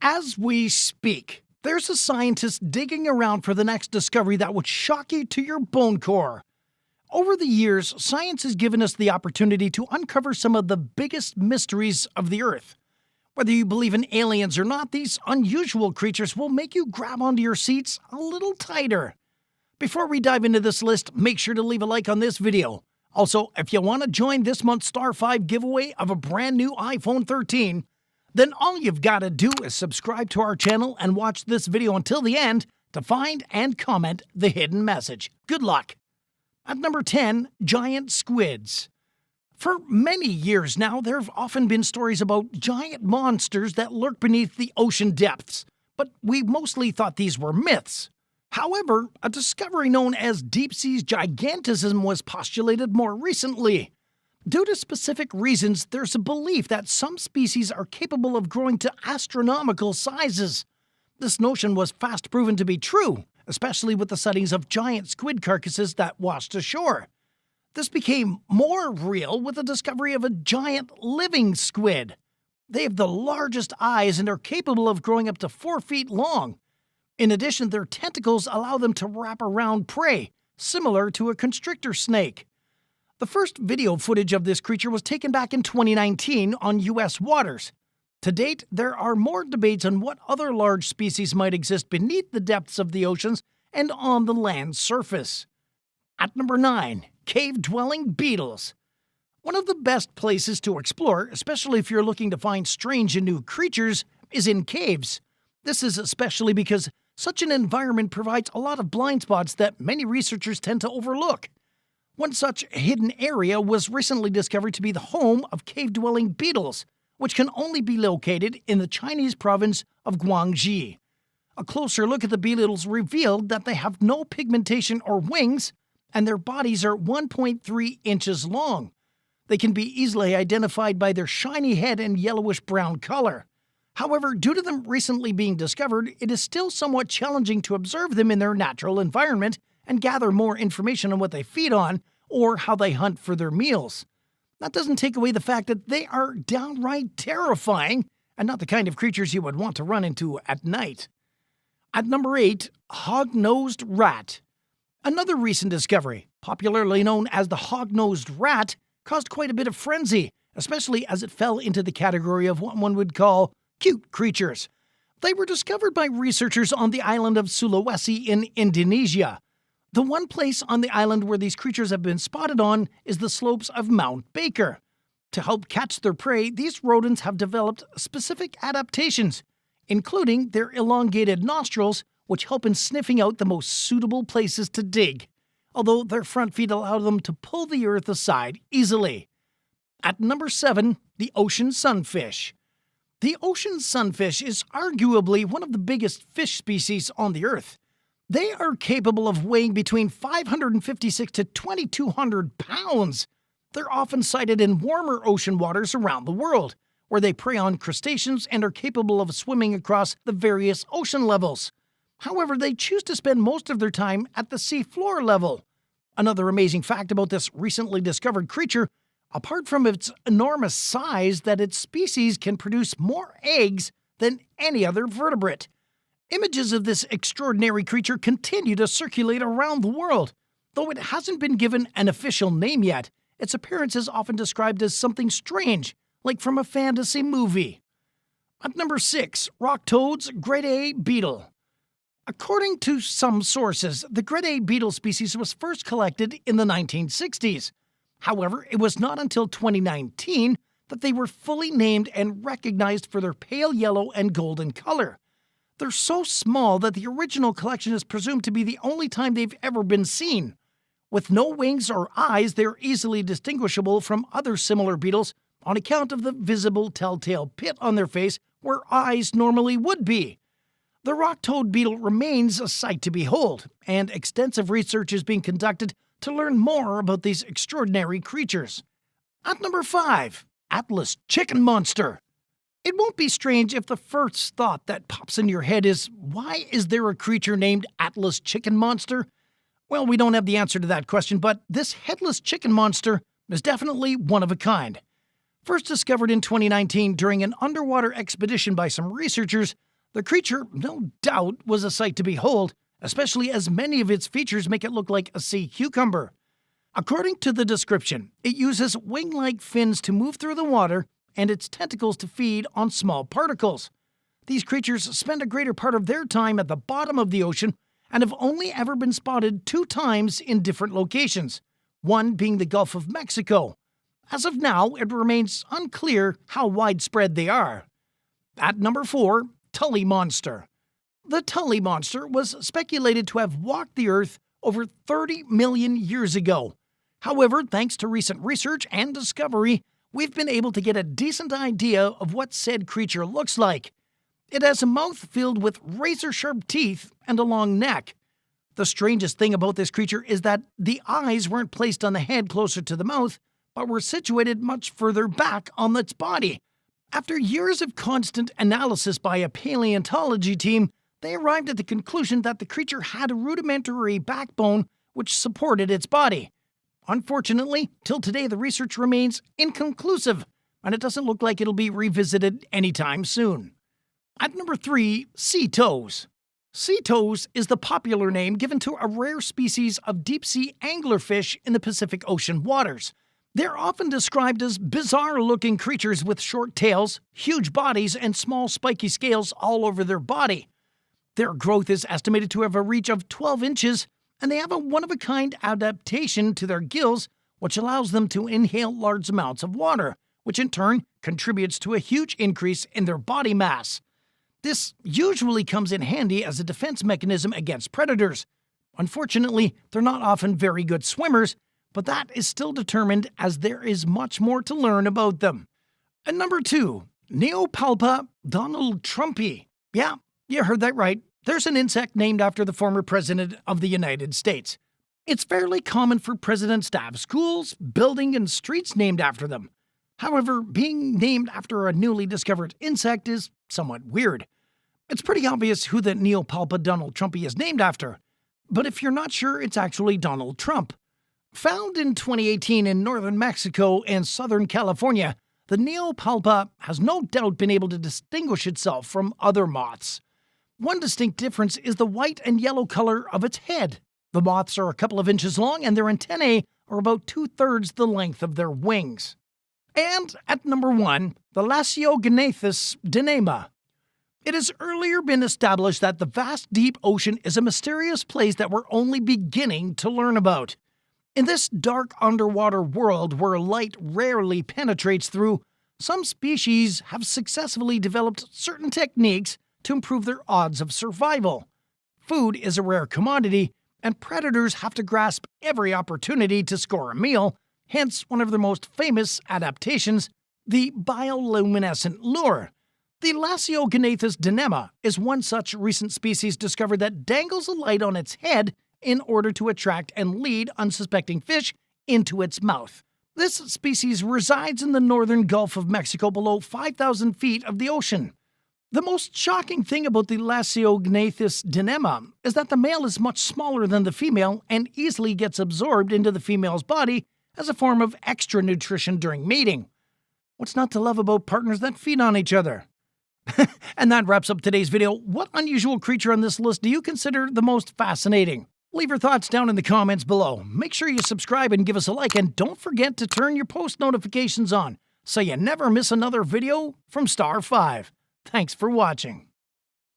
As we speak, there's a scientist digging around for the next discovery that would shock you to your bone core. Over the years, science has given us the opportunity to uncover some of the biggest mysteries of the Earth. Whether you believe in aliens or not, these unusual creatures will make you grab onto your seats a little tighter. Before we dive into this list, make sure to leave a like on this video. Also, if you want to join this month's Star 5 giveaway of a brand new iPhone 13, then all you've got to do is subscribe to our channel and watch this video until the end to find and comment the hidden message. Good luck! At number 10, giant squids. For many years now, there have often been stories about giant monsters that lurk beneath the ocean depths, but we mostly thought these were myths. However, a discovery known as deep-sea gigantism was postulated more recently. Due to specific reasons, there's a belief that some species are capable of growing to astronomical sizes. This notion was fast proven to be true, especially with the sightings of giant squid carcasses that washed ashore. This became more real with the discovery of a giant living squid. They have the largest eyes and are capable of growing up to 4 feet long. In addition, their tentacles allow them to wrap around prey, similar to a constrictor snake. The first video footage of this creature was taken back in 2019 on U.S. waters. To date, there are more debates on what other large species might exist beneath the depths of the oceans and on the land surface. At number 9, cave-dwelling beetles. One of the best places to explore, especially if you're looking to find strange and new creatures, is in caves. This is especially because such an environment provides a lot of blind spots that many researchers tend to overlook. One such hidden area was recently discovered to be the home of cave-dwelling beetles, which can only be located in the Chinese province of Guangxi. A closer look at the beetles revealed that they have no pigmentation or wings, and their bodies are 1.3 inches long. They can be easily identified by their shiny head and yellowish-brown color. However, due to them recently being discovered, it is still somewhat challenging to observe them in their natural environment and gather more information on what they feed on or how they hunt for their meals. That doesn't take away the fact that they are downright terrifying and not the kind of creatures you would want to run into at night. At number 8, hog-nosed rat. Another recent discovery, popularly known as the hog-nosed rat, caused quite a bit of frenzy, especially as it fell into the category of what one would call cute creatures. They were discovered by researchers on the island of Sulawesi in Indonesia. The one place on the island where these creatures have been spotted on is the slopes of Mount Baker. To help catch their prey, these rodents have developed specific adaptations, including their elongated nostrils, which help in sniffing out the most suitable places to dig, although their front feet allow them to pull the earth aside easily. At number 7, the ocean sunfish. The ocean sunfish is arguably one of the biggest fish species on the earth. They are capable of weighing between 556 to 2,200 pounds. They're often sighted in warmer ocean waters around the world, where they prey on crustaceans and are capable of swimming across the various ocean levels. However, they choose to spend most of their time at the seafloor level. Another amazing fact about this recently discovered creature, apart from its enormous size, that its species can produce more eggs than any other vertebrate. Images of this extraordinary creature continue to circulate around the world. Though it hasn't been given an official name yet, its appearance is often described as something strange, like from a fantasy movie. At number 6, rock toad's grade A beetle. According to some sources, the grade A beetle species was first collected in the 1960s. However, it was not until 2019 that they were fully named and recognized for their pale yellow and golden color. They're so small that the original collection is presumed to be the only time they've ever been seen. With no wings or eyes, they're easily distinguishable from other similar beetles on account of the visible telltale pit on their face where eyes normally would be. The rock toad beetle remains a sight to behold, and extensive research is being conducted to learn more about these extraordinary creatures. At number 5, Atlas chicken monster. It won't be strange if the first thought that pops in your head is, why is there a creature named Atlas chicken monster? Well, we don't have the answer to that question, but this headless chicken monster is definitely one of a kind. First discovered in 2019 during an underwater expedition by some researchers, The creature, no doubt, was a sight to behold, especially as many of its features make it look like a sea cucumber. According to the description, it uses wing-like fins to move through the water and its tentacles to feed on small particles. These creatures spend a greater part of their time at the bottom of the ocean and have only ever been spotted 2 times in different locations, one being the Gulf of Mexico. As of now, it remains unclear how widespread they are. At number 4, Tully Monster. The Tully Monster was speculated to have walked the Earth over 30 million years ago. However, thanks to recent research and discovery, we've been able to get a decent idea of what said creature looks like. It has a mouth filled with razor-sharp teeth and a long neck. The strangest thing about this creature is that the eyes weren't placed on the head closer to the mouth, but were situated much further back on its body. After years of constant analysis by a paleontology team, they arrived at the conclusion that the creature had a rudimentary backbone which supported its body. Unfortunately, till today the research remains inconclusive, and it doesn't look like it'll be revisited anytime soon. At number 3, sea toes. Sea toes is the popular name given to a rare species of deep-sea anglerfish in the Pacific Ocean waters. They're often described as bizarre-looking creatures with short tails, huge bodies, and small spiky scales all over their body. Their growth is estimated to have a reach of 12 inches, and they have a one-of-a-kind adaptation to their gills, which allows them to inhale large amounts of water, which in turn contributes to a huge increase in their body mass. This usually comes in handy as a defense mechanism against predators. Unfortunately, they're not often very good swimmers, but that is still determined as there is much more to learn about them. And number 2, Neopalpa Donald Trumpy. Yeah, you heard that right. There's an insect named after the former president of the United States. It's fairly common for presidents to have schools, buildings, and streets named after them. However, being named after a newly discovered insect is somewhat weird. It's pretty obvious who the Neopalpa Donald Trumpy is named after, but if you're not sure, it's actually Donald Trump. Found in 2018 in northern Mexico and southern California, the Neopalpa has no doubt been able to distinguish itself from other moths. One distinct difference is the white and yellow color of its head. The moths are a couple of inches long and their antennae are about 2/3 the length of their wings. And at number 1, the Lasiognathus dinema. It has earlier been established that the vast deep ocean is a mysterious place that we're only beginning to learn about. In this dark underwater world where light rarely penetrates through, some species have successfully developed certain techniques to improve their odds of survival. Food is a rare commodity, and predators have to grasp every opportunity to score a meal, hence one of their most famous adaptations, the bioluminescent lure. The Lasiognathus dinema is one such recent species discovered that dangles a light on its head in order to attract and lead unsuspecting fish into its mouth. This species resides in the northern Gulf of Mexico below 5,000 feet of the ocean. The most shocking thing about the Lasiognathus dinema is that the male is much smaller than the female and easily gets absorbed into the female's body as a form of extra nutrition during mating. What's not to love about partners that feed on each other? And that wraps up today's video. What unusual creature on this list do you consider the most fascinating? Leave your thoughts down in the comments below. Make sure you subscribe and give us a like, and don't forget to turn your post notifications on so you never miss another video from Star 5. Thanks for watching.